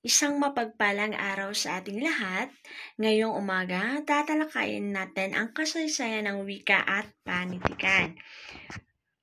Isang mapagpalang araw sa ating lahat. Ngayong umaga, tatalakayin natin ang kasaysayan ng wika at panitikan.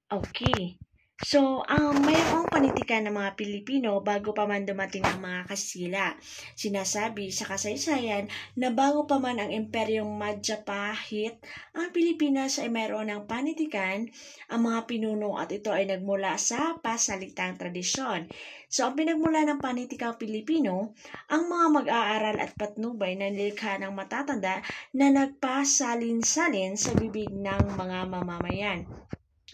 Okay. So, mayroong panitikan ng mga Pilipino bago pa man dumating ang mga Kastila. Sinasabi sa kasaysayan na bago pa man ang Imperyong Majapahit, ang Pilipinas ay mayroon ng panitikan, ang mga pinuno at ito ay nagmula sa pasalitang tradisyon. So, ang pinagmula ng panitikang Pilipino, ang mga mag-aaral at patnubay na nilikha ng matatanda na nagpasalin-salin sa bibig ng mga mamamayan.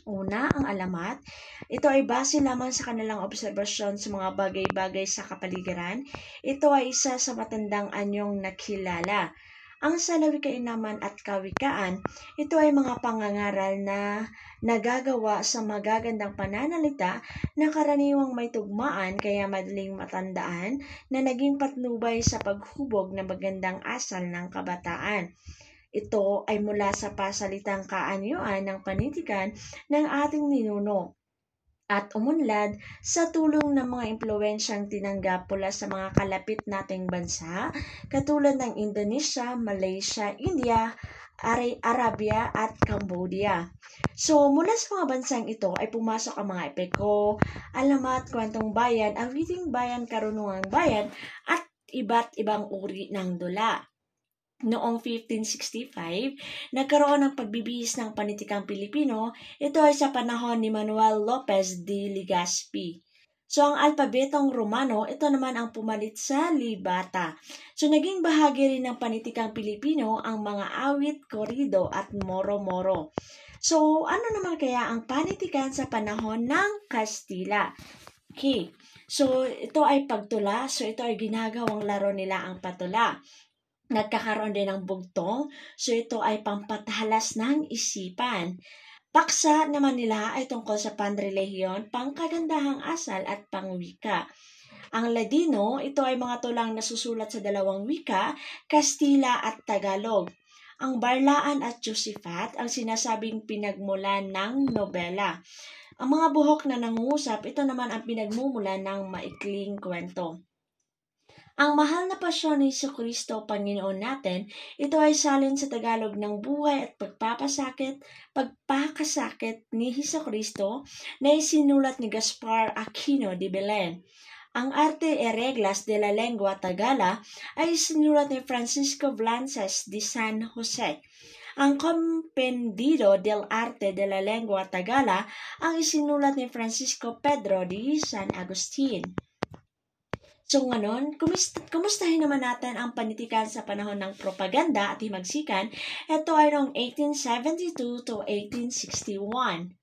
Una, ang alamat. Ito ay base lamang sa kanilang obserbasyon sa mga bagay-bagay sa kapaligiran. Ito ay isa sa matandang anyong nakilala. Ang salawikain naman at kawikaan, ito ay mga pangangaral na nagagawa sa magagandang pananalita na karaniwang may tugmaan kaya madaling matandaan na naging patnubay sa paghubog ng magandang asal ng kabataan. Ito ay mula sa pasalitang kaanyuan ng panitikan ng ating ninuno at umunlad sa tulong ng mga impluwensyang tinanggap mula sa mga kalapit nating bansa katulad ng Indonesia, Malaysia, India, Arabia at Cambodia. So, mula sa mga bansang ito ay pumasok ang mga epeko, alamat, kwentong bayan, awiting bayan, karunungang bayan at iba't ibang uri ng dula. Noong 1565, nagkaroon ng pagbibihis ng panitikang Pilipino. Ito ay sa panahon ni Manuel Lopez de Legazpi. So, ang alpabetong Romano, ito naman ang pumalit sa libata. So, naging bahagi rin ng panitikang Pilipino ang mga awit, korido at moro-moro. So, ano naman kaya ang panitikan sa panahon ng Kastila? Okay. So, ito ay pagtula. So, ito ay ginagawang laro nila ang patula. Nagkakaroon din ng bugtong, so ito ay pampatalas ng isipan. Paksa naman nila ay tungkol sa panrelihiyon, pangkagandahang asal at pangwika. Ang Ladino, ito ay mga tulang nasusulat sa dalawang wika, Kastila at Tagalog. Ang Barlaan at Josefat ang sinasabing pinagmulan ng nobela. Ang mga buhok na nangungusap, ito naman ang pinagmumulan ng maikling kwento. Ang mahal na pasyon ni Jesucristo, Panginoon natin, ito ay salin sa Tagalog ng buhay at pagpapakasakit ni Jesucristo na isinulat ni Gaspar Aquino de Belen. Ang Arte e Reglas de la Lengua Tagala ay isinulat ni Francisco Blances de San Jose. Ang Compendio del Arte de la Lengua Tagala ang isinulat ni Francisco Pedro de San Agustin. So ngayon, kumustahin naman natin ang panitikan sa panahon ng propaganda at himagsikan. Ito ay noong 1872 to 1861.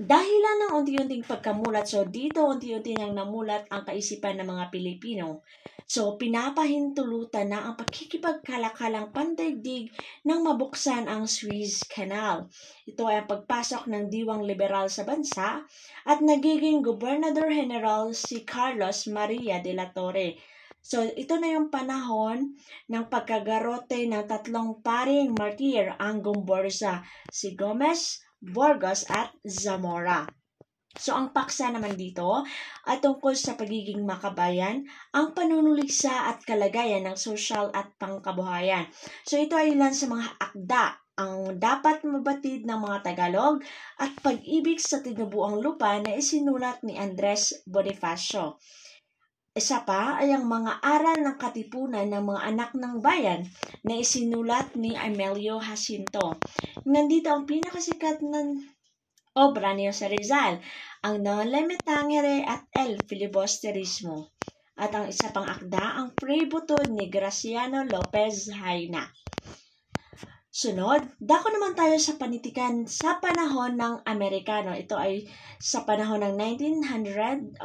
Dahilan ng unti-unting pagkamulat, so dito unti-unti nang namulat ang kaisipan ng mga Pilipino. So, pinapahintulutan na ang pakikipagkalakalang pandaigdig nang mabuksan ang Suez Canal. Ito ay ang pagpasok ng diwang liberal sa bansa at nagiging Gobernador General si Carlos Maria de la Torre. So, ito na yung panahon ng pagkagarote ng tatlong paring martir ang Gomburza, si Gomez, Burgos at Zamora. So, ang paksa naman dito ay tungkol sa pagiging makabayan, ang panunuliksa at kalagayan ng sosyal at pangkabuhayan. So, ito ay ilan sa mga akda ang dapat mabatid ng mga Tagalog at pag-ibig sa tinubuang lupa na isinulat ni Andres Bonifacio. Isa pa ay ang mga aral ng katipunan ng mga anak ng bayan na isinulat ni Emilio Jacinto. Nandito ang pinakasikat ng obra ni Jose Rizal, ang Non le Metangere at El Filibusterismo. At ang isa pang akda, ang Fray Butod ni Graciano Lopez Haina. Sunod, dako naman tayo sa panitikan sa panahon ng Amerikano. Ito ay sa panahon ng 1900,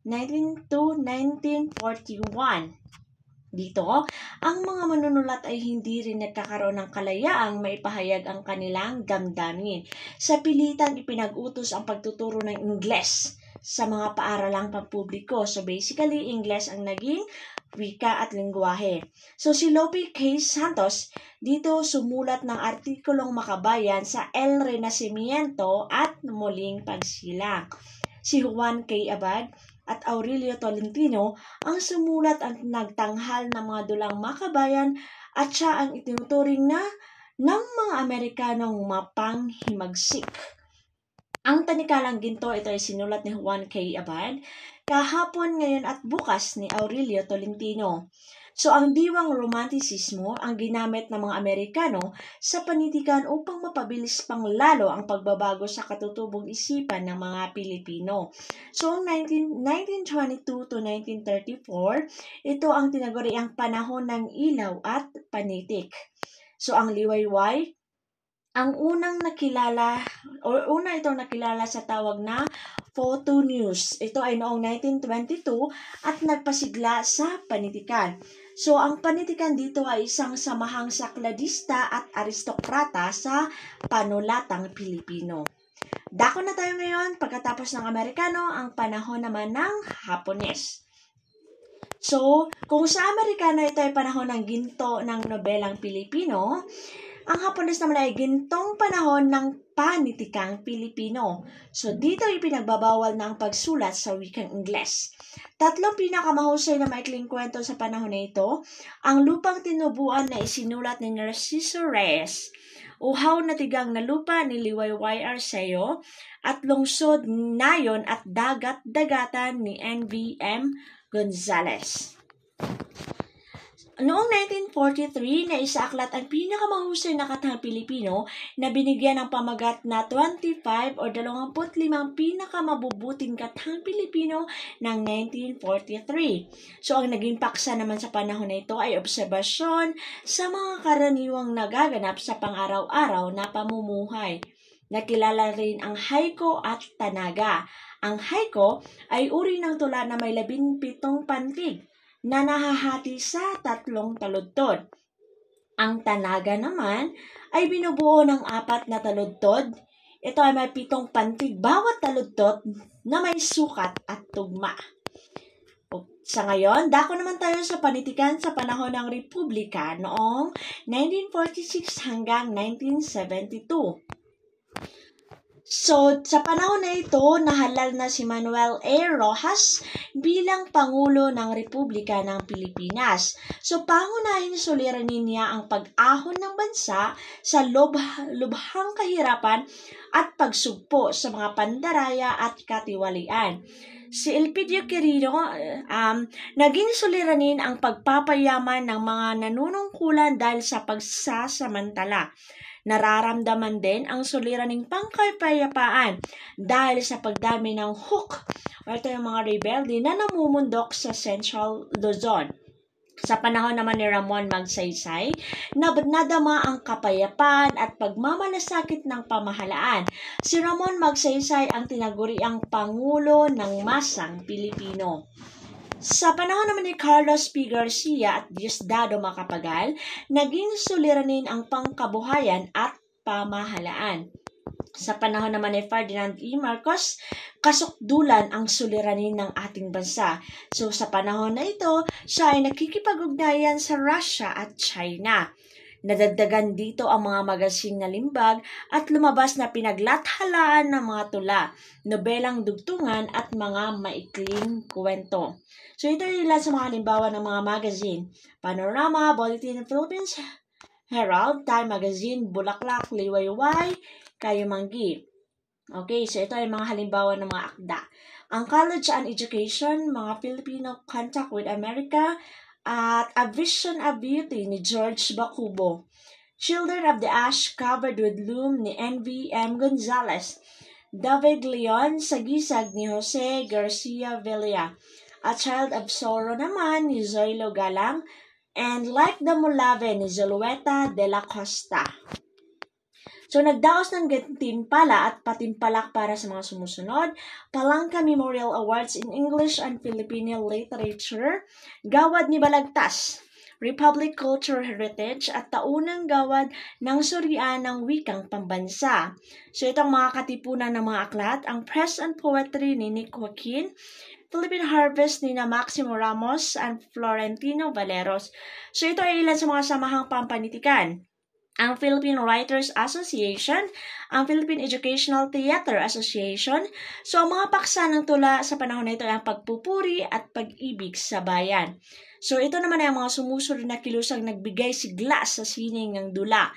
19 to 1941. Dito, ang mga manunulat ay hindi rin nagkakaroon ng kalayaang maipahayag ang kanilang damdamin. Sa pilitan, ipinag-utos ang pagtuturo ng Ingles sa mga paaralang pampubliko. So basically, Ingles ang naging wika at lengguwahe. So si Lope K. Santos, dito sumulat ng artikulong makabayan sa El Renacimiento at Muling Pagsilang. Si Juan K. Abad, at Aurelio Tolentino ang sumulat at nagtanghal ng mga dulang makabayan at siya ang itinuturing na ng mga Amerikanong mapanghimagsik. Ang tanikalang ginto, ito ay sinulat ni Juan K. Abad, kahapon, ngayon at bukas ni Aurelio Tolentino. So, ang diwang romantisismo ang ginamit ng mga Amerikano sa panitikan upang mapabilis pang lalo ang pagbabago sa katutubong isipan ng mga Pilipino. So, 1922 to 1934, ito ang tinaguriang panahon ng ilaw at panitik. So, ang liwayway, ang una itong nakilala sa tawag na photo news. Ito ay noong 1922 at nagpasigla sa panitikan. So, ang panitikan dito ay isang samahang sakladista at aristokrata sa panulatang Pilipino. Dako na tayo ngayon, pagkatapos ng Amerikano, ang panahon naman ng Hapones. So, kung sa Amerikano ito ay panahon ng ginto ng nobelang Pilipino, ang Hapones naman ay gintong panahon ng panitikang Pilipino. So, dito ipinagbabawal na ang pagsulat sa wikang Ingles. Tatlong pinakamahusay na maikling kwento sa panahon na ito, ang lupang tinubuan na isinulat ni Narciso Reyes, uhaw na tigang na lupa ni Liwayway Arceo, at lungsod Nayon at dagat-dagatan ni N.V.M. Gonzales. Noong 1943, naisaaklat ang pinakamahusay na kataang Pilipino na binigyan ng pamagat na 25 o 25 pinakamabubuting kataang Pilipino ng 1943. So, ang naging paksa naman sa panahon na ito ay obserbasyon sa mga karaniwang nagaganap sa pang-araw-araw na pamumuhay. Nakilala rin ang haiku at tanaga. Ang haiku ay uri ng tula na may 17 pantig na nahahati sa 3 taludtod. Ang tanaga naman ay binubuo ng 4 na taludtod. Ito ay may 7 pantig bawat taludtod na may sukat at tugma. Sa ngayon, dako naman tayo sa panitikan sa panahon ng Republika noong 1946 hanggang 1972. So, sa panahon na ito, nahalal na si Manuel A. Rojas bilang Pangulo ng Republika ng Pilipinas. So, pangunahin suliranin niya ang pag-ahon ng bansa sa lubhang kahirapan at pagsugpo sa mga pandaraya at katiwalian. Si Elpidio Quirino, naging suliranin ang pagpapayaman ng mga nanunungkulan dahil sa pagsasamantala. Nararamdaman din ang suliraning pangkapayapaan dahil sa pagdami ng hook o ito yung mga rebelde na namumundok sa Central Luzon. Sa panahon naman ni Ramon Magsaysay, nadama ang kapayapaan at pagmamalasakit ng pamahalaan. Si Ramon Magsaysay ang tinaguriang Pangulo ng Masang Pilipino. Sa panahon naman ni Carlos P. Garcia at Diosdado Macapagal, naging suliranin ang pangkabuhayan at pamahalaan. Sa panahon naman ni Ferdinand E. Marcos, kasukdulan ang suliranin ng ating bansa. So sa panahon na ito, siya ay nakikipag-ugnayan sa Russia at China. Nadagdagan dito ang mga magasing na limbag at lumabas na pinaglathalaan ng mga tula, nobelang dugtungan at mga maikling kwento. So ito ay ilan sa mga halimbawa ng mga magazine: Panorama, Bulletin of Philippines, Herald, Time Magazine, Bulaklak, Liwayway, Kayumanggi. Okay, so ito ay mga halimbawa ng mga akda. Ang College and Education, mga Filipino Contact with America, at A Vision of Beauty ni George Bacubo. Children of the Ash Covered with Loom ni N.V.M. Gonzales. David Leon sa Gisag ni Jose Garcia Villa. A Child of Sorrow naman ni Zoilo Galang. And Like the Mulave ni Zulueta de la Costa. So, nagdaos ng gantimpala at patimpalak para sa mga sumusunod: Palangka Memorial Awards in English and Filipino Literature, Gawad ni Balagtas, Republic Culture Heritage, at taunang gawad ng Surian ng Wikang Pambansa. So, itong mga katipunan ng mga aklat: ang Press and Poetry ni Nick Joaquin, Philippine Harvest ni na Maximo Ramos and Florentino Valeros. So, ito ay ilan sa mga samahang pampanitikan. ang Philippine Writers Association, ang Philippine Educational Theater Association. So, ang mga paksa ng tula sa panahon na ito ay ang pagpupuri at pag-ibig sa bayan. So, ito naman ay ang mga sumusunod na kilusang nagbigay sigla sa sining ng dula.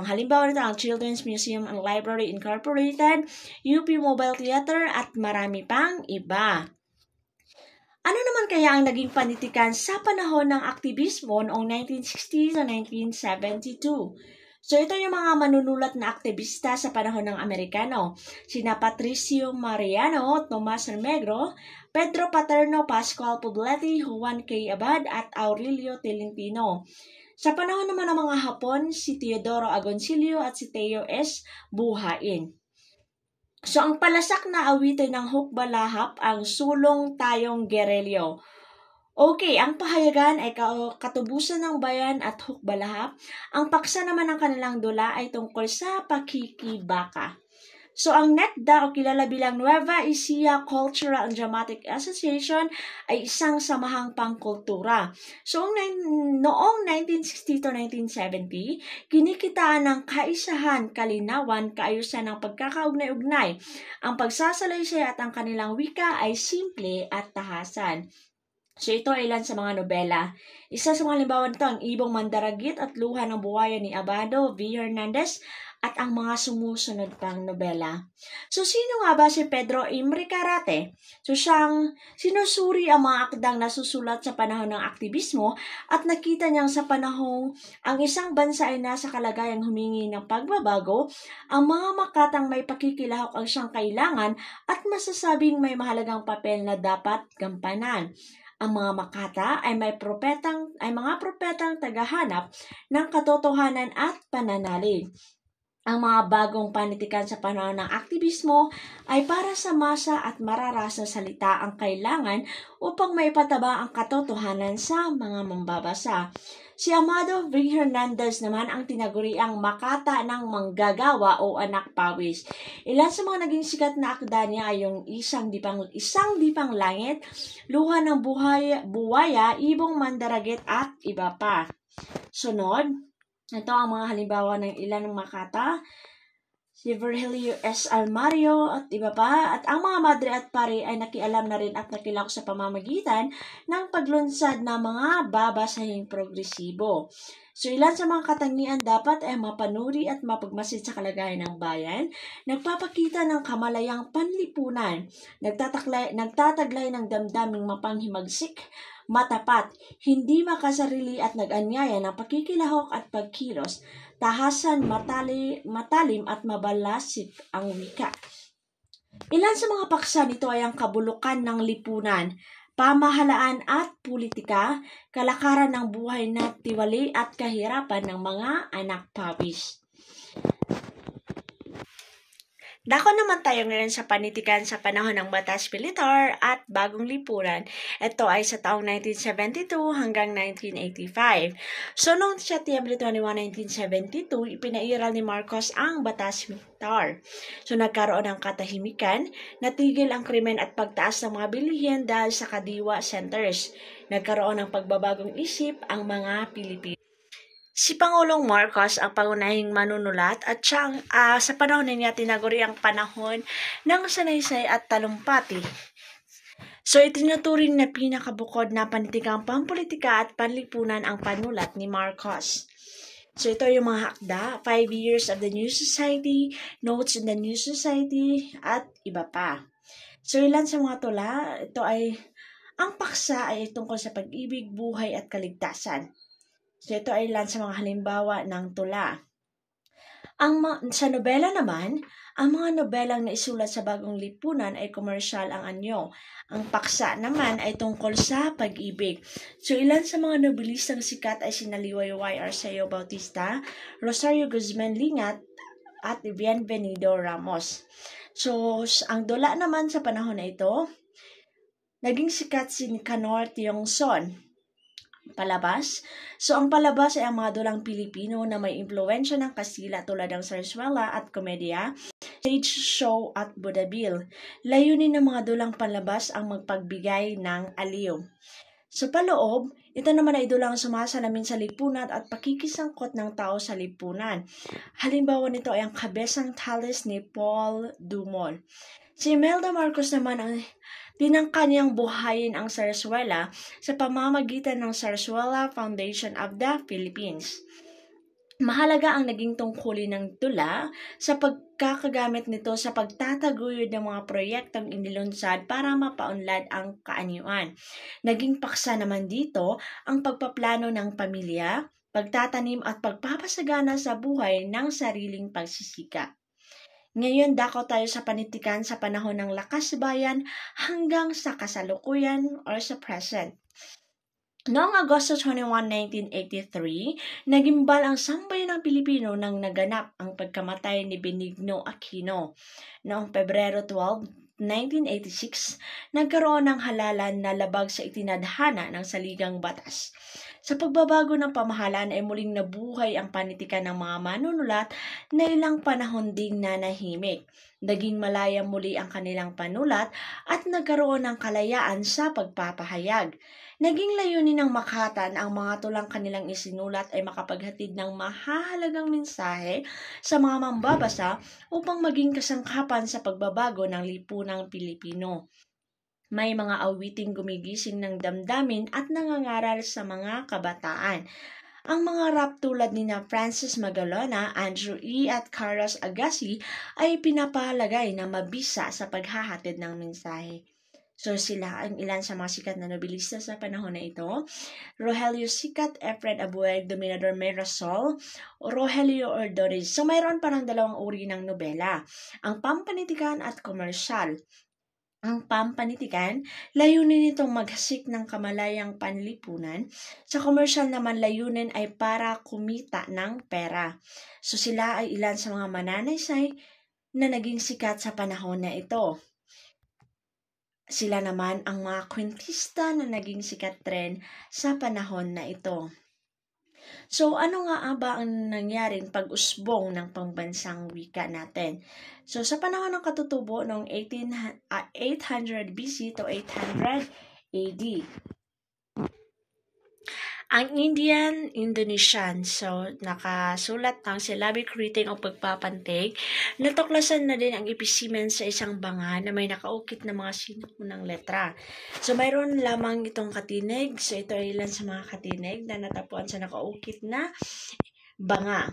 Halimbawa nito ang Children's Museum and Library Incorporated, UP Mobile Theater at marami pang iba. Ano naman kaya ang naging panitikan sa panahon ng aktivismo noong 1960 to 1972? So ito yung mga manunulat na aktivista sa panahon ng Amerikano. Sina Patricio Mariano, Tomas Remegro, Pedro Paterno, Pascual Poblete, Juan K. Abad at Aurelio Tolentino. Sa panahon naman ng mga Hapon, si Teodoro Agoncillo at si Teo S. Buhain. So, ang palasak na awitin ng Hukbalahap ang Sulong Tayong Guerrilyo. Okay, ang pahayagan ay katubusan ng bayan at Hukbalahap. Ang paksa naman ng kanilang dula ay tungkol sa pakikibaka. So, ang NECDA o kilala bilang Nueva Ecija Cultural and Dramatic Association ay isang samahang pangkultura. So, noong 1960 to 1970, kinikitaan ng kaisahan, kalinawan, kaayusan ng pagkakaugnay-ugnay. Ang pagsasalaysay at ang kanilang wika ay simple at tahasan. So, ito ay ilan sa mga nobela. Isa sa mga halimbawa nito ang Ibong Mandaragit at Luha ng Buhaya ni Abado V. Hernandez at ang mga sumusunod pang nobela. So, sino nga ba si Pedro Imre Carate? So, siyang sinusuri ang mga akdang nasusulat sa panahon ng aktivismo at nakita niyang sa panahong ang isang bansa ay nasa kalagayang humingi ng pagbabago, ang mga makatang may pakikilahok ang siyang kailangan at masasabing may mahalagang papel na dapat gampanan. Ang mga makata ay mga propetang tagahanap ng katotohanan at pananalig. Ang mga bagong panitikan sa panahon ng aktivismo ay para sa masa at mararasa salita ang kailangan upang maipataba ang katotohanan sa mga mambabasa. Si Amado V. Hernandez naman ang tinaguriang makata ng manggagawa o anak pawis. Ilan sa mga naging sikat na akda niya ay yung isang dipang langit, Luha ng Buwaya, Ibong Mandaragit at iba pa. Sunod, ito ang mga halimbawa ng ilan ng makata, si Virgilio S. Almario at iba pa. At ang mga madre at pare ay nakialam na rin at nakilahok sa pamamagitan ng paglunsad ng mga babasahing progresibo. So, ilan sa mga katangian dapat ay mapanuri at mapagmasid sa kalagayan ng bayan, nagpapakita ng kamalayang panlipunan, nagtataglay ng damdaming mapanghimagsik, matapat, hindi makasarili at nag-anyaya ng pakikilahok at pagkilos, tahasan, matalim at mabalasip ang wika. Ilan sa mga paksa nito ay ang kabulukan ng lipunan, pamahalaan at politika, kalakaran ng buhay na tiwali at kahirapan ng mga anak pawis. Dako naman tayo ngayon sa panitikan sa panahon ng Batas Militar at Bagong Lipunan. Ito ay sa taong 1972 hanggang 1985. So, noong Setyembre 21, 1972, ipinairal ni Marcos ang Batas Militar. So, nagkaroon ng katahimikan, natigil ang krimen at pagtaas ng mga bilihin dahil sa kadiwa centers. Nagkaroon ng pagbabagong isip ang mga Pilipino. Si Pangulong Marcos ang pangunahing manunulat at siyang sa panahon niya tinaguri ang panahon ng sanaysay at talumpati. So, itinuturing na pinakabukod na panitikang pampolitika at panlipunan ang panulat ni Marcos. So, ito yung mga akda, 5 Years of the New Society, Notes in the New Society, at iba pa. So, ilan sa mga tula, ito ay, ang paksa ay tungkol sa pag-ibig, buhay at kaligtasan. So, ito ay ilan sa mga halimbawa ng tula. Sa nobela naman, ang mga nobelang naisulat sa Bagong Lipunan ay komersyal ang anyo. Ang paksa naman ay tungkol sa pag-ibig. So, ilan sa mga nobelistang sikat ay sina Liwayway Arceo Bautista, Rosario Guzman Lingat, at Bienvenido Ramos. So, ang dula naman sa panahon na ito, naging sikat si Nicanor Tiongson. Palabas. So, ang palabas ay ang mga dulang Pilipino na may impluwensya ng Kastila tulad ng Sarsuela at Komedya, stage show at Budabil. Layunin ng mga dulang palabas ang magpagbigay ng aliw. Sa paloob, ito naman ay dulang sumasalamin sa lipunan at pakikisangkot ng tao sa lipunan. Halimbawa nito ay ang kabesang Tales ni Paul Dumont. Si Imelda Marcos naman ang tinangka niyang buhayin ang Sarsuela sa pamamagitan ng Sarsuela Foundation of the Philippines. Mahalaga ang naging tungkulin ng tula sa pagkakagamit nito sa pagtataguyod ng mga proyektong inilunsad para mapaunlad ang kaanyuan. Naging paksa naman dito ang pagpaplano ng pamilya, pagtatanim at pagpapasagana sa buhay ng sariling pagsisikap. Ngayon dako tayo sa panitikan sa panahon ng Lakas Bayan hanggang sa kasalukuyan or sa present. Noong Agosto 21, 1983, nagimbal ang sambayan ng Pilipino nang naganap ang pagkamatay ni Benigno Aquino. Noong Pebrero 12, 1986, nagkaroon ng halalan na labag sa itinadhana ng saligang batas. Sa pagbabago ng pamahalaan ay muling nabuhay ang panitikan ng mga manunulat na ilang panahon ding nanahimik. Naging malaya muli ang kanilang panulat at nagkaroon ng kalayaan sa pagpapahayag. Naging layunin ng Makatan ang mga tulang kanilang isinulat ay makapaghatid ng mahahalagang mensahe sa mga mambabasa upang maging kasangkapan sa pagbabago ng lipunang Pilipino. May mga awiting gumigising ng damdamin at nangangaral sa mga kabataan. Ang mga rap tulad ni Francis Magalona, Andrew E. at Carlos Agassi ay pinapalagay na mabisa sa paghahatid ng mensahe. So sila ang ilan sa mga sikat na novelista sa panahon na ito. Rogelio Sicat, Efren Abueg, Dominador Mayrasol, Rogelio Ordoriz. So mayroon parang dalawang uri ng nobela, ang pampanitikan at komersyal. Ang pampanitikan, layunin nitong maghasik ng kamalayang panlipunan. Sa komersyal naman, layunin ay para kumita ng pera. So sila ay ilan sa mga mananaysay na naging sikat sa panahon na ito. Sila naman ang mga kwentista na naging sikat rin sa panahon na ito. So, ano nga ba ang nangyaring pag-usbong ng pambansang wika natin? So, sa panahon ng katutubo noong 800 BC to 800 AD, ang Indian-Indonesian, so nakasulat ng syllabic writing o pagpapantig, natuklasan na din ang episimen sa isang banga na may nakaukit na mga sinuunang letra. So mayroon lamang itong katinig, so ito ay ilan sa mga katinig na natapuan sa nakaukit na banga.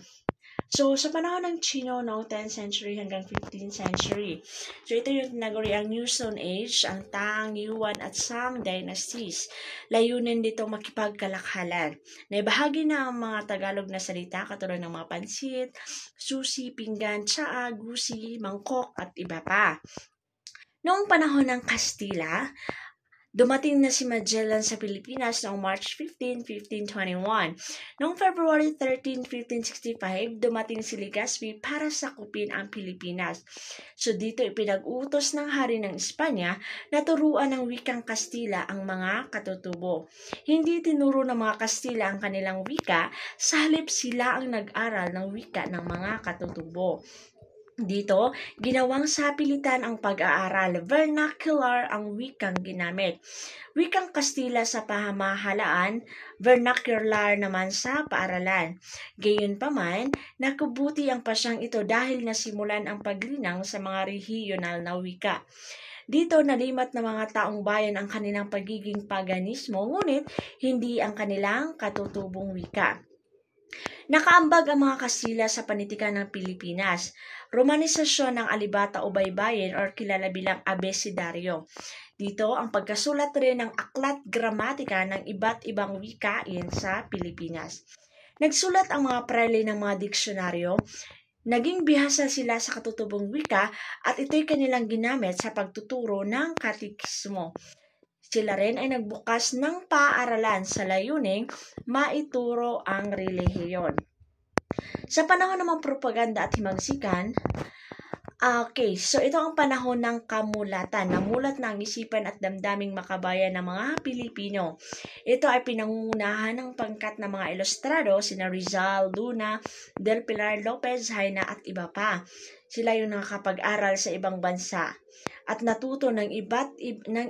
So, sa panahon ng Chino noong 10th century hanggang 15th century, so ito yung tinaguri ang New Stone Age, ang Tang, Yuan at Shang dynasties. Layunin dito makipagkalakhalan. Naibahagi na ang mga Tagalog na salita katulad ng mga pansit, susi, pinggan, tsaa, gusi, mangkok at iba pa. Noong panahon ng Kastila, dumating na si Magellan sa Pilipinas noong March 15, 1521. Noong February 13, 1565, dumating si Legazpi para sakupin ang Pilipinas. So dito ipinag-utos ng hari ng Espanya na turuan ng wikang Kastila ang mga katutubo. Hindi tinuro ng mga Kastila ang kanilang wika, sa halip sila ang nag-aral ng wika ng mga katutubo. Dito, ginawang sapilitan ang pag-aaral. Vernacular ang wikang ginamit. Wikang Kastila sa pamahalaan, vernacular naman sa paaralan. Gayunpaman, nakubuti ang pasyang ito dahil nasimulan ang paglinang sa mga regional na wika. Dito nalimat ng mga taong bayan ang kanilang pagiging paganismo, ngunit hindi ang kanilang katutubong wika. Nakaambag ang mga Kastila sa panitikan ng Pilipinas. Romanisasyon ng alibata o baybayin or kilala bilang abecedaryo. Dito ang pagkasulat rin ng aklat gramatika ng iba't ibang wikain sa Pilipinas. Nagsulat ang mga prele ng mga diksyonaryo. Naging bihasa sila sa katutubong wika at ito'y kanilang ginamit sa pagtuturo ng katekismo. Sila rin ay nagbukas ng paaralan sa layuning maituro ang relihiyon. Sa panahon ng propaganda at himagsikan, Okay, so ito ang panahon ng kamulatan. Namulat na ang isipan at damdaming makabayan ng mga Pilipino. Ito ay pinangungunahan ng pangkat ng mga ilustrado, sina Rizal, Luna, Del Pilar, Lopez, Haina at iba pa. Sila yung nakakapag-aral sa ibang bansa at natuto ng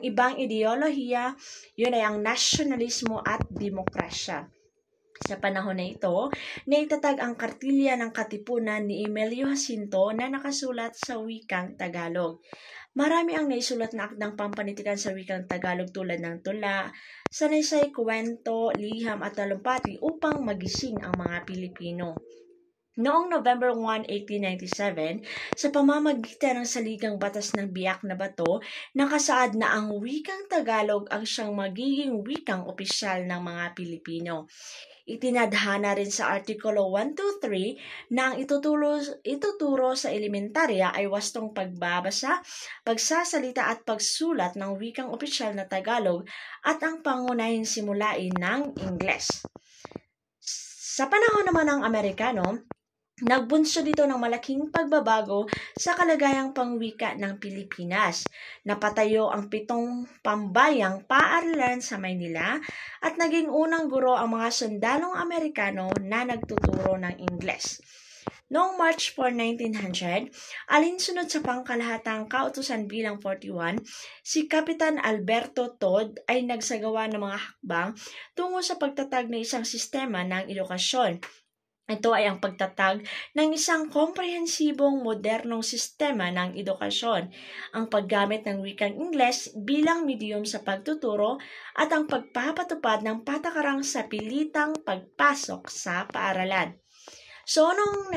ibang ideolohiya. Yun ay ang nasyonalismo at demokrasya. Sa panahon na ito, naitatag ang kartilya ng katipunan ni Emilio Jacinto na nakasulat sa wikang Tagalog. Marami ang naisulat na akdang pampanitikan sa wikang Tagalog tulad ng tula, sanaysay, kwento, liham at talumpati upang magising ang mga Pilipino. Noong November 1, 1897, sa pamamagitan ng Saligang Batas ng Biak na Bato, nakasaad na ang wikang Tagalog ang siyang magiging wikang opisyal ng mga Pilipino. Itinadhana rin sa Artikulo 123 na ang ituturo sa elementarya ay wastong pagbabasa, pagsasalita at pagsulat ng wikang opisyal na Tagalog at ang pangunahing simulain ng Ingles. Sa panahon naman ng Amerikano, nagbunso dito ng malaking pagbabago sa kalagayang pangwika ng Pilipinas. Napatayo ang 7 pambayang paaralan sa Maynila at naging unang guro ang mga sundalong Amerikano na nagtuturo ng Ingles. Noong March 4, 1900, alinsunod sa pangkalahatang kautusan bilang 41, si Kapitan Alberto Todd ay nagsagawa ng mga hakbang tungo sa pagtatag ng isang sistema ng edukasyon. Ito ay ang pagtatag ng isang komprehensibong modernong sistema ng edukasyon, ang paggamit ng wikang Ingles bilang medium sa pagtuturo at ang pagpapatupad ng patakarang sa pilitang pagpasok sa paaralan. So, noong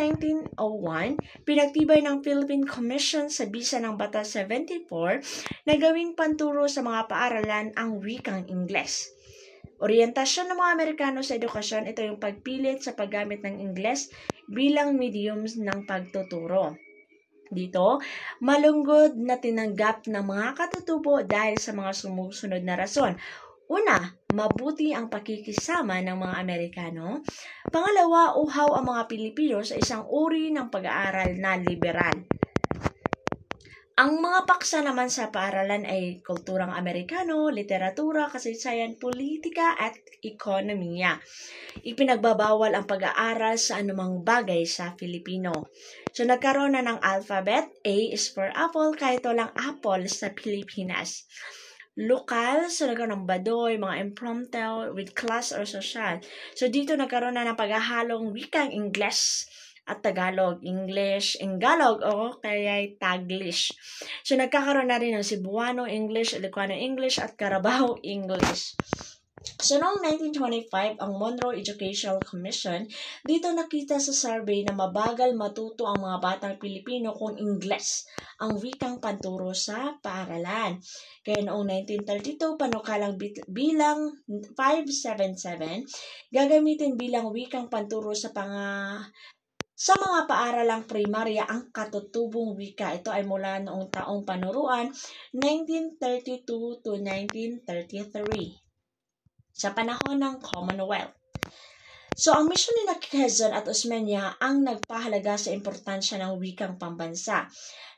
1901, pinagtibay ng Philippine Commission sa bisa ng Batas 74 na gawing panturo sa mga paaralan ang wikang Ingles. Orientasyon ng mga Amerikano sa edukasyon, ito yung pagpilit sa paggamit ng Ingles bilang medium ng pagtuturo. Dito, malunggod na tinanggap ng mga katutubo dahil sa mga sumusunod na rason. Una, mabuti ang pakikisama ng mga Amerikano. Pangalawa, uhaw ang mga Pilipino sa isang uri ng pag-aaral na liberal. Ang mga paksa naman sa paaralan ay kulturang Amerikano, literatura, kasaysayan, politika at ekonomiya. Ipinagbabawal ang pag-aaral sa anumang bagay sa Filipino. So nagkaroon na ng alphabet. A is for apple, kahit walang apple sa Pilipinas. Lokal, so nagkaroon ng badoy, mga impromptu with class or social. So dito nagkaroon na ng paghahalong wikang Ingles at Tagalog, English, Engalog o kaya Taglish. So nagkakaroon na rin ng Cebuano English, Ilocano English at Carabao English. So noong 1925, ang Monroe Educational Commission, dito nakita sa survey na mabagal matuto ang mga batang Pilipino kung Ingles, ang wikang panturo sa paaralan. Kaya noong 1932, panukalang bilang 577, gagamitin bilang wikang panturo sa mga paaralang primarya ang katutubong wika. Ito ay mula noong taong panuruan 1932 to 1933 sa panahon ng Commonwealth. So, ang misyon ni Quezon at Osmeña ang nagpahalaga sa importansya ng wikang pambansa.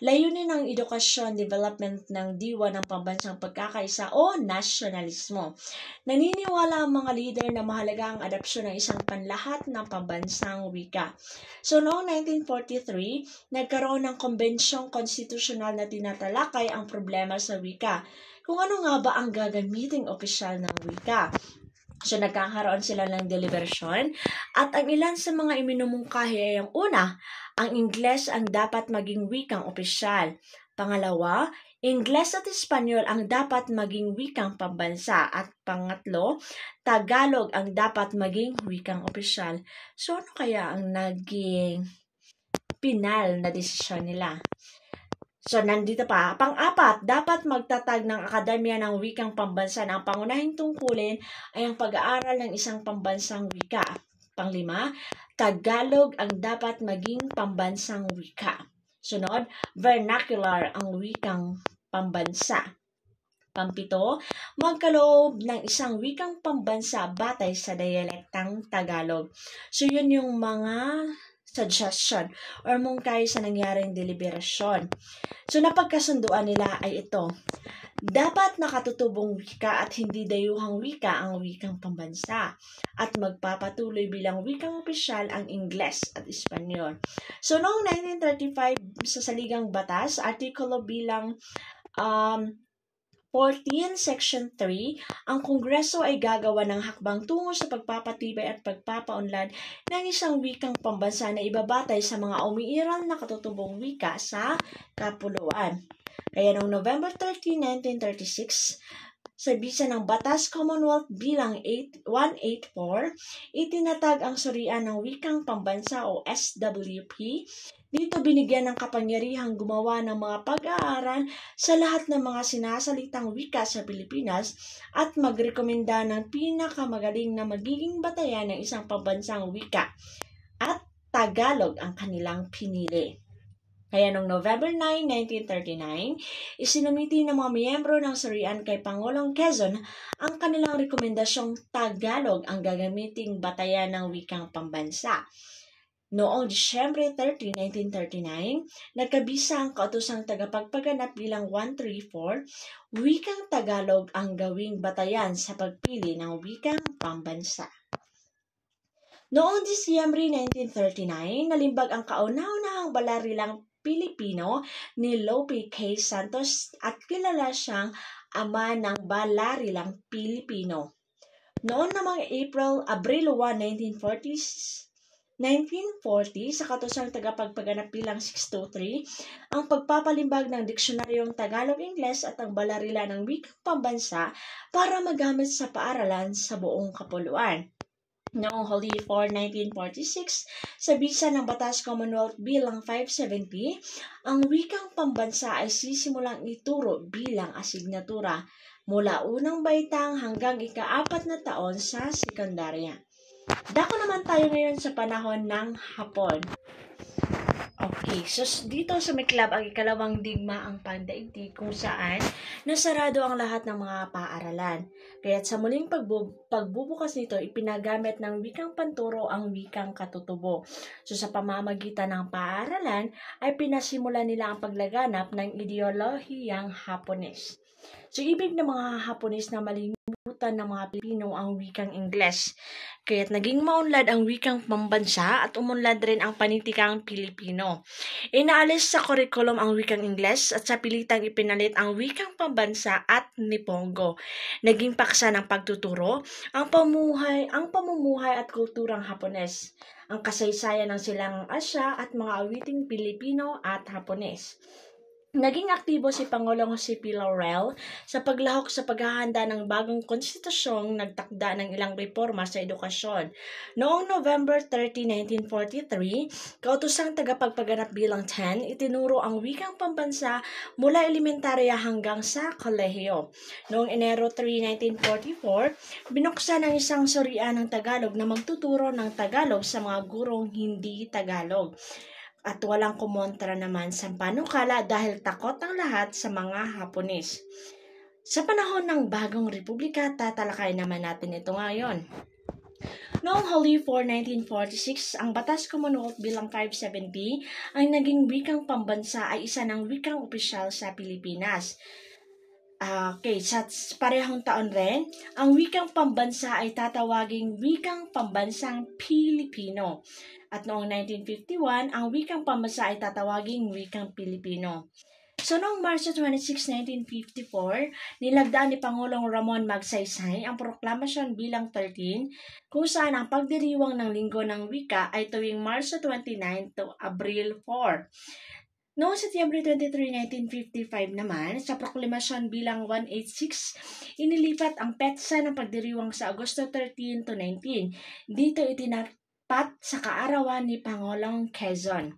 Layunin ng edukasyon, development ng diwa ng pambansang pagkakaisa o nasyonalismo. Naniniwala ang mga leader na mahalaga ang adopsyon ng isang panlahat ng pambansang wika. So, noong 1943, nagkaroon ng kombensyong konstitusyonal na tinatalakay ang problema sa wika. Kung ano nga ba ang gagamiting opisyal ng wika. So, nagkakaroon sila ng deliberasyon at ang ilan sa mga iminumungkahi ay ang una, ang Ingles ang dapat maging wikang opisyal. Pangalawa, Ingles at Espanyol ang dapat maging wikang pambansa. At pangatlo, Tagalog ang dapat maging wikang opisyal. So, ano kaya ang naging pinal na desisyon nila? So, nandito pa. Pang-apat, dapat magtatag ng Akademya ng Wikang Pambansa na ang pangunahing tungkulin ay ang pag-aaral ng isang pambansang wika. Pang-5, Tagalog ang dapat maging pambansang wika. Sunod, vernacular ang wikang pambansa. Pang-7, magkaloob ng isang wikang pambansa batay sa dialektang Tagalog. So, yun yung mga suggestion or mungkahi sa nangyaring deliberasyon. So napagkasunduan nila ay ito. Dapat nakatutubong wika at hindi dayuhang wika ang wikang pambansa at magpapatuloy bilang wikang opisyal ang Ingles at Espanyol. So noong 1935 sa Saligang Batas, artikulo bilang 14, Section 3, ang Kongreso ay gagawa ng hakbang tungo sa pagpapatibay at pagpapaunlad ng isang wikang pambansa na ibabatay sa mga umiiral na katutubong wika sa kapuluan. Kaya noong November 13, 1936, sa bisa ng Batas Commonwealth bilang 184, itinatag ang Surian ng Wikang Pambansa o SWP. Dito binigyan ng kapangyarihang gumawa ng mga pag-aaral sa lahat ng mga sinasalitang wika sa Pilipinas at magrekomenda ng pinakamagaling na magiging batayan ng isang pambansang wika at Tagalog ang kanilang pinili. Kaya noong November 9, 1939, isinumiti ng mga miyembro ng Surian kay Pangulong Quezon ang kanilang rekomendasyong Tagalog ang gagamiting batayan ng wikang pambansa. Noong Disyembre 30, 1939, nagkabisa ang kautosang tagapagpaganap bilang 134, wikang Tagalog ang gawing batayan sa pagpili ng wikang pambansa. Noong Disyembre 1939, nalimbag ang kauna-unahang balarilang Pilipino ni Lope K. Santos at kilala siyang ama ng balarilang Pilipino. Noon namang Abril 1, 1940, sa katusang tagapagpaganap bilang 623, ang pagpapalimbag ng Diksionaryong Tagalog-Ingles at ang balarila ng wikang pambansa para magamit sa paaralan sa buong kapuluan. Noong Holy 4, 1946, sa bisa ng Batas Commonwealth bilang 570, ang wikang pambansa ay sisimulang ituro bilang asignatura mula unang baitang hanggang ika-4 na taon sa sekundarya. Dako naman tayo ngayon sa panahon ng Hapon. Okay, so dito sa Miklab ang ikalawang digma ang pandaigdig kung saan nasarado ang lahat ng mga paaralan. Kaya't sa muling pagbubukas nito, ipinagamit ng wikang panturo ang wikang katutubo. So sa pamamagitan ng paaralan ay pinasimula nila ang paglaganap ng ideolohiyang Hapones. So ibig ng mga Hapones na malimutan ng mga Pilipino ang wikang Ingles. Kaya't naging maunlad ang wikang pambansa at umunlad rin ang panitikang Pilipino. Inaalis sa kurikulum ang wikang Ingles at sa pilitang ipinalit ang wikang pambansa at Nipongo. Naging paksa ng pagtuturo ang pamumuhay at kulturang Hapones, ang kasaysayan ng silangang Asya at mga awiting Pilipino at Hapones. Naging aktibo si Pangulong Jose P. Laurel sa paglahok sa paghahanda ng bagong konstitusyong nagtakda ng ilang reforma sa edukasyon. Noong November 30, 1943, kautosang tagapagpaganap bilang 10, itinuro ang wikang pambansa mula elementarya hanggang sa kolehiyo. Noong Enero 3, 1944, binuksan ang isang Surian ng Tagalog na magtuturo ng Tagalog sa mga gurong hindi Tagalog. At walang kumontra naman sa panukala dahil takot ang lahat sa mga Hapones. Sa panahon ng Bagong Republika, tatalakay naman natin ito ngayon. Noong Holy 4, 1946, ang Batas Commonwealth bilang 570, ang naging wikang pambansa ay isa ng wikang opisyal sa Pilipinas. Okay, sa parehong taon rin, ang wikang pambansa ay tatawaging wikang pambansang Pilipino. At noong 1951, ang wikang pambansa ay tatawaging wikang Pilipino. So noong March 26, 1954, nilagdaan ni Pangulong Ramon Magsaysay ang proklamasyon bilang 13 kung saan ang pagdiriwang ng Linggo ng Wika ay tuwing March 29 to Abril 4. Noong Setyembre 23, 1955 naman, sa proklamasyon bilang 186, inilipat ang petsa ng pagdiriwang sa Agosto 13 to 19. Dito itinapat sa kaarawan ni Pangulong Quezon.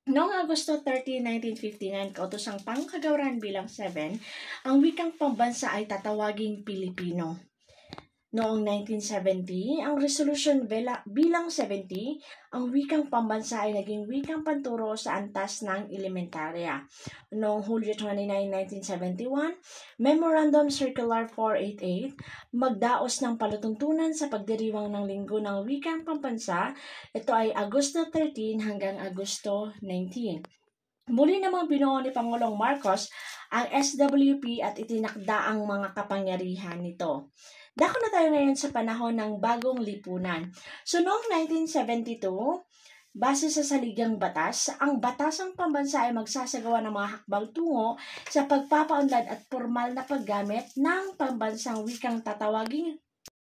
Noong Agosto 13, 1959, kautosang pangkagawaran bilang 7, ang wikang pambansa ay tatawaging Pilipino. Noong 1970, ang Resolution bilang 70, ang wikang pambansa ay naging wikang panturo sa antas ng elementarya. Noong Hulyo 29, 1971, Memorandum Circular 488, magdaos ng palatuntunan sa pagdiriwang ng Linggo ng Wikang Pambansa. Ito ay Agosto 13 hanggang Agosto 19. Muli namang binuo ni Pangulong Marcos ang SWP at itinakda ang mga kapangyarihan nito. Dako na tayo ngayon sa panahon ng bagong lipunan. So noong 1972, base sa saligang batas, ang batasang pambansa ay magsasagawa ng mga hakbang tungo sa pagpapaunlad at formal na paggamit ng pambansang wikang tatawaging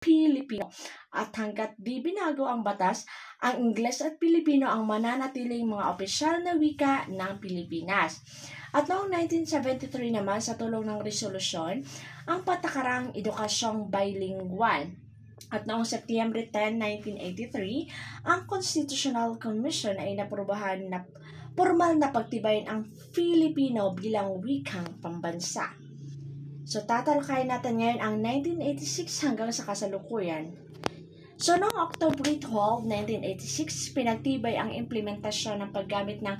Pilipino. At hanggat di binago ang batas, ang Ingles at Pilipino ang mananatiling mga opisyal na wika ng Pilipinas. At noong 1973 naman, sa tulong ng resolusyon, ang patakarang edukasyong bilingual. At noong Setyembre 10, 1983, ang Constitutional Commission ay naprubahan na formal na pagtibayin ang Filipino bilang wikang pambansa. So, tatalakayin natin ngayon ang 1986 hanggang sa kasalukuyan. So, noong October 12, 1986, pinagtibay ang implementasyon ng paggamit ng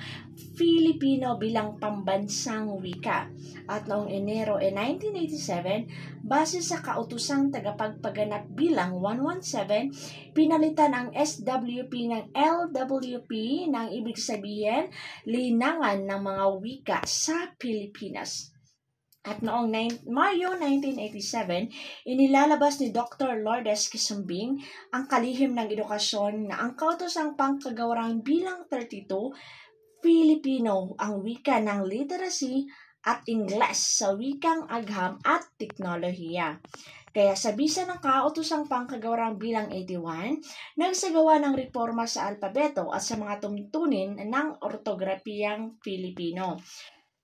Filipino bilang pambansang wika. At noong Enero 1987, base sa kautosang tagapagpaganap bilang 117, pinalitan ang SWP ng LWP nang ibig sabihin, linangan ng mga wika sa Pilipinas. At noong Mayo 1987, inilalabas ni Dr. Lourdes Quisumbing ang kalihim ng edukasyon na ang kautosang pangkagawarang bilang 32, Filipino ang wika ng literacy at Ingles sa wikang agham at teknolohiya. Kaya sa bisa ng kautosang pangkagawarang bilang 81, nagsagawa ng reforma sa alpabeto at sa mga tuntunin ng ortografiyang Filipino.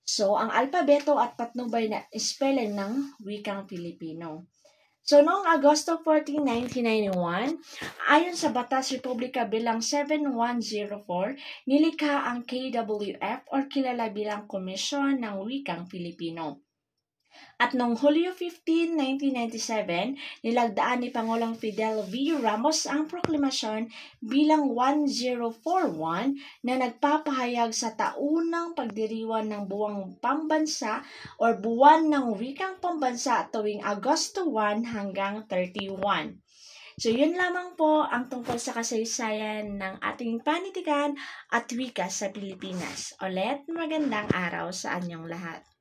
So, ang alpabeto at patnubay na spelling ng wikang Filipino. So, noong Agosto 14, 1991, ayon sa Batas Republika bilang 7104, nilikha ang KWF or kilala bilang Komisyon ng Wikang Filipino. At noong Hulyo 15, 1997, nilagdaan ni Pangulong Fidel V. Ramos ang proklamasyon bilang 1041 na nagpapahayag sa taunang pagdiriwang ng buwang pambansa o buwan ng wikang pambansa tuwing Agosto 1 hanggang 31. So, yun lamang po ang tungkol sa kasaysayan ng ating panitikan at wika sa Pilipinas. Ulit, magandang araw sa anyong lahat.